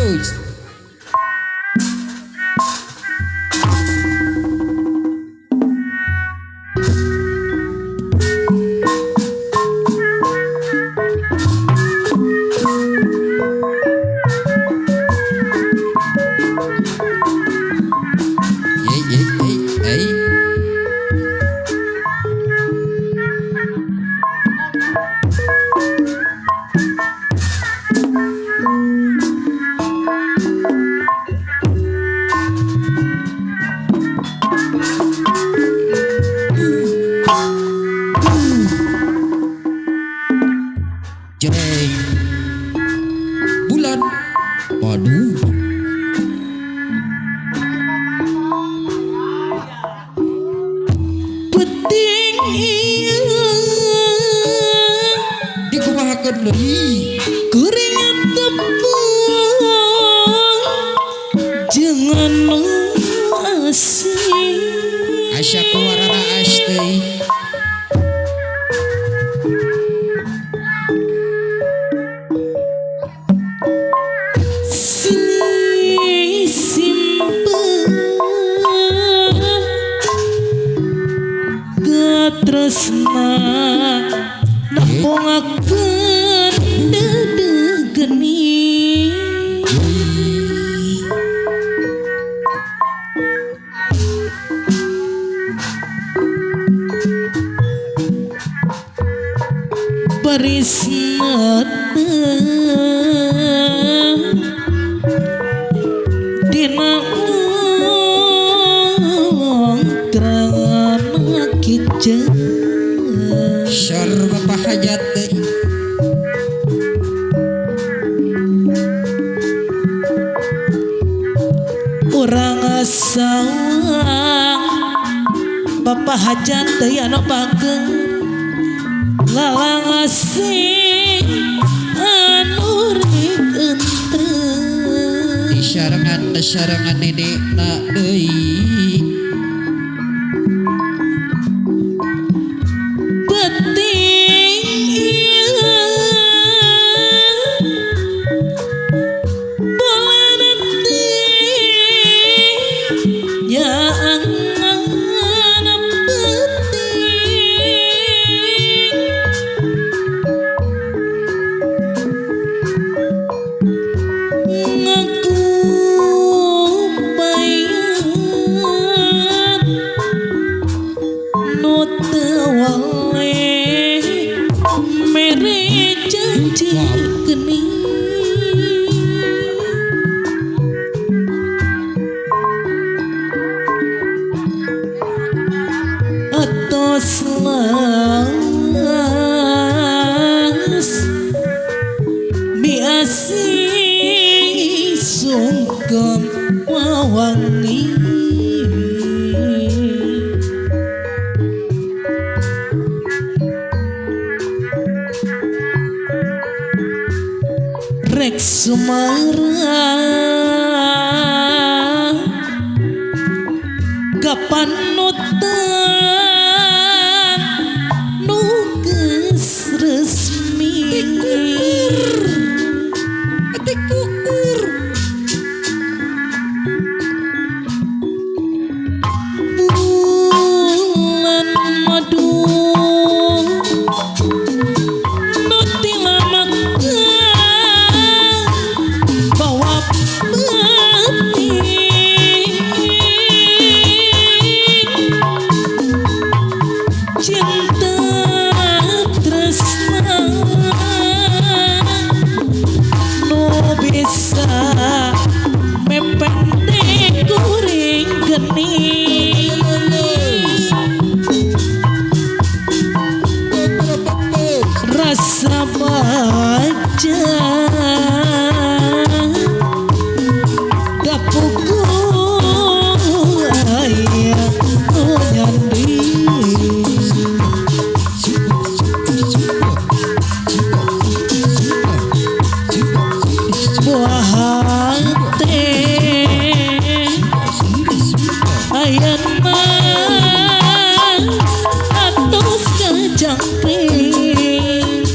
Terus jeng bulan. Waduh. Penting iya Dikumahakeun deui. keringat tepung jangan asing Asya kuwarana astei. sini simpen katresna napongakeun dedeh geni barisna dina ngongkrana kiceun Syar bapak hajat deui. urang sawang bapak hajat teh anu bageun lalang asing anu rikeun Sarangan dedekna deui. penting iya boleh nanti yang penting ngaku bayar nu teu waleh mere janji geni atos las biasi sungkem wawangi rek sumara kapan nutan nu geus resmi Kukur. bulan madu nu tilamakeun bawa penting cinta tresna nu bisa mependek kuring geni rasa baja gapuku ayah nyandi buah hati ayah atus kajangkring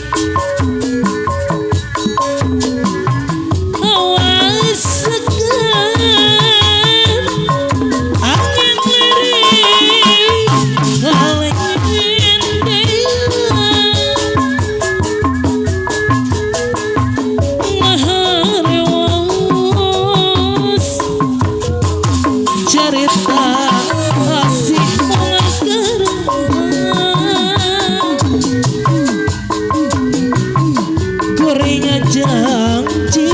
janji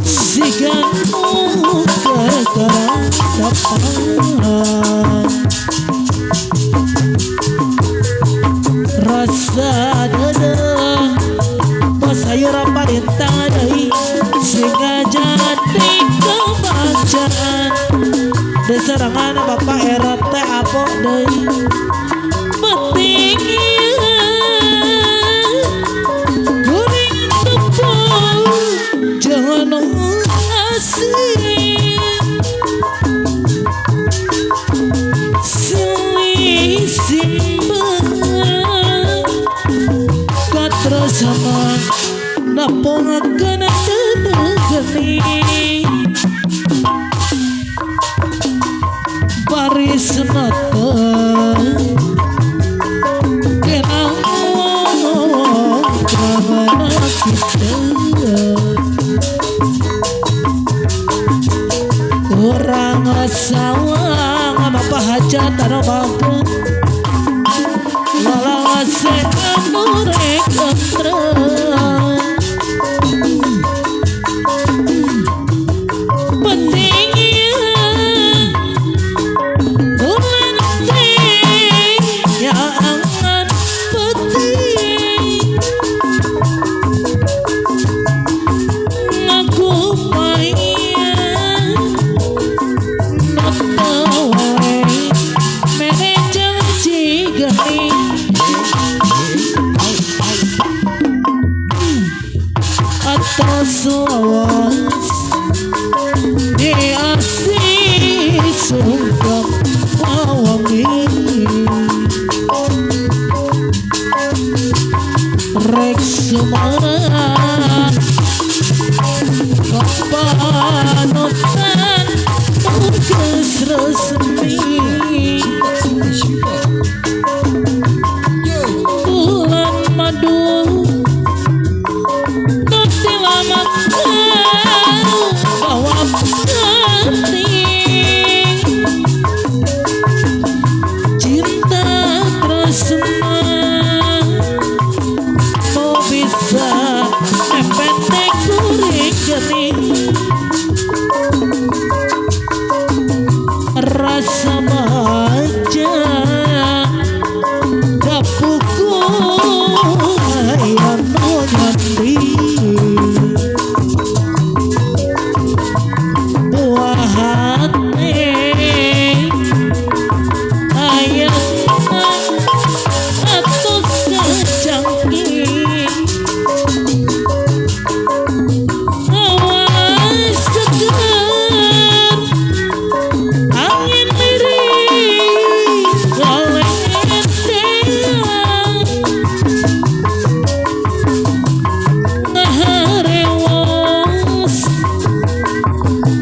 sigan gara-gara dapat rasa dada pas ayo raparintang deui sehingga jadi kebacaan desarangan bapak erot teh apok deui penting kuring tepung jangan asing simba katra sama napong akan geni baris mata kenang karena kita orang sawang bapak hajat taruh bangun walau sekamurek terang pentingnya bulan penting yang angan penting aku main notawai manajer cigani atas lawas di asih sungkap wawangi rek semangat kepanutan tugas resmi bulan madu bawa penting cinta tresna mau bisa pendek kurik geni rasa bahagia dapuku ayam nyandi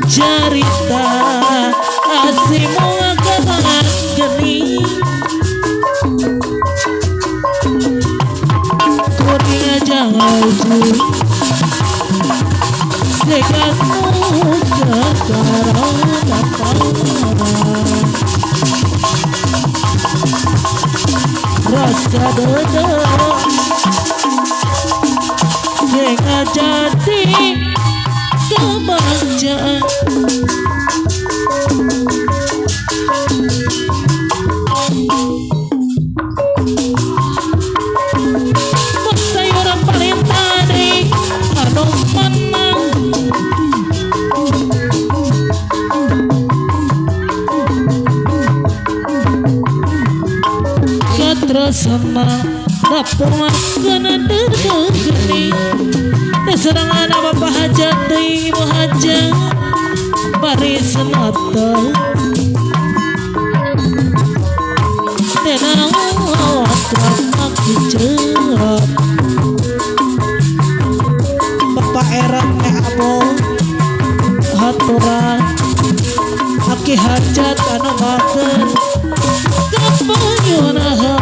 cerita aslimu akan geni kuring aja ngaju sekatmu gara dapat rasa dada jangan jadi kebahagiaan sayuran paling tadi anu menang katrasana dapur kena degeni serang anak bapak hajat deui ibu hajat baris mata tenang aku cerap bapak erat abo haturan aki hajat anu makan kapayunahan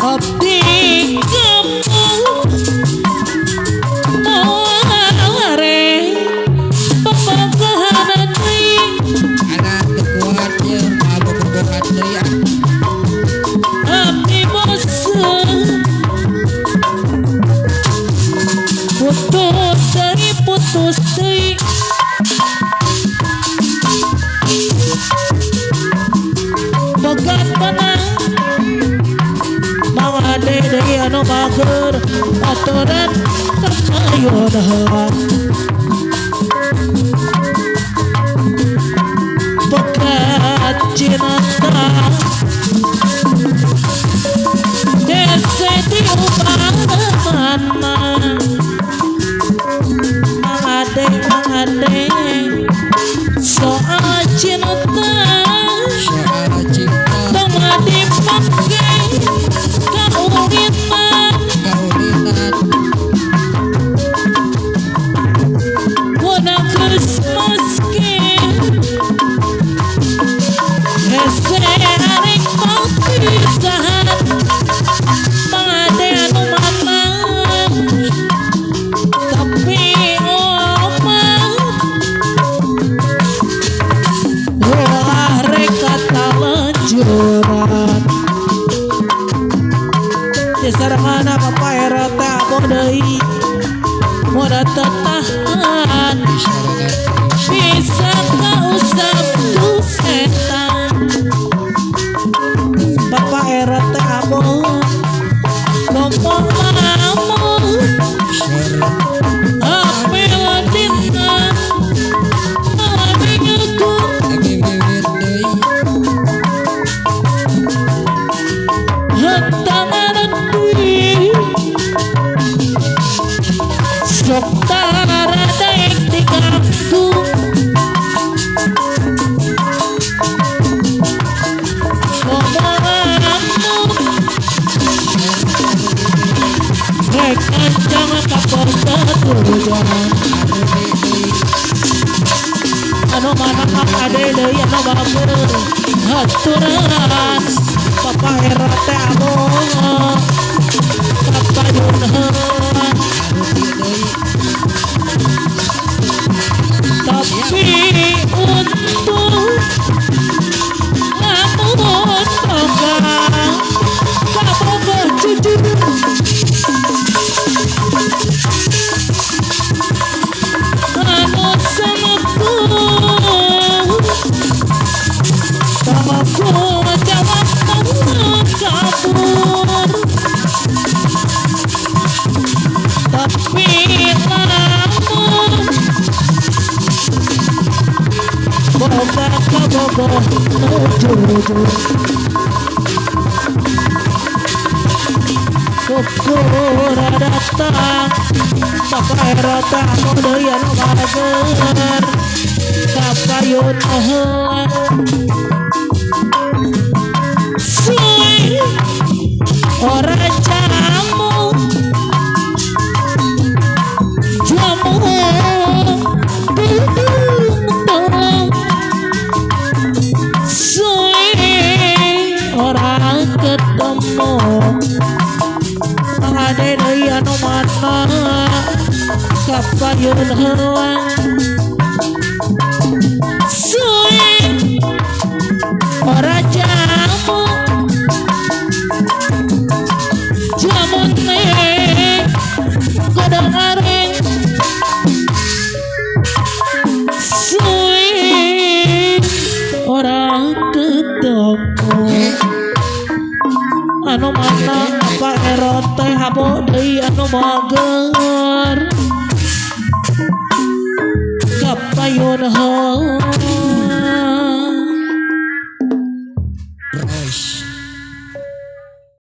abdi anak kuatnya mabuk berbuat deui abdi ade deui anu mager aturan kapayun heula bekat cinta dese diubah-ubah ade soal cinta Soal cinta tengah dipakai kaulitan kaulinan wana geus miskin hese arek pisahan mangade anu manang tapi omah ulah reka talanjuran di sarangana papaera teh abo deui moda tetahan Isyarat bisa kausap ku setan papaera teh abo ngomong lamun Isyarat apel dina malamingku lagi wiwit deui hantangan deui sok taradaek diganggu ngomong rek ancang kaporta tujuan anu mana ade deui anu bager haturan papaera teh abo kapayun heula tapi untuk lamun toga kaboga jujur anu samaku jawab kabur tapi lamun boga kaboga jujur syukur datang papaera teh anu deui anu mager kapayun heula suwe ora jamu suwe ora ketemu ade deui anu mana kapayun heula suwe ora jamu teh godang areng suwe ora ketemu anu mana apa erot teh abo deui anu mager kapayun heula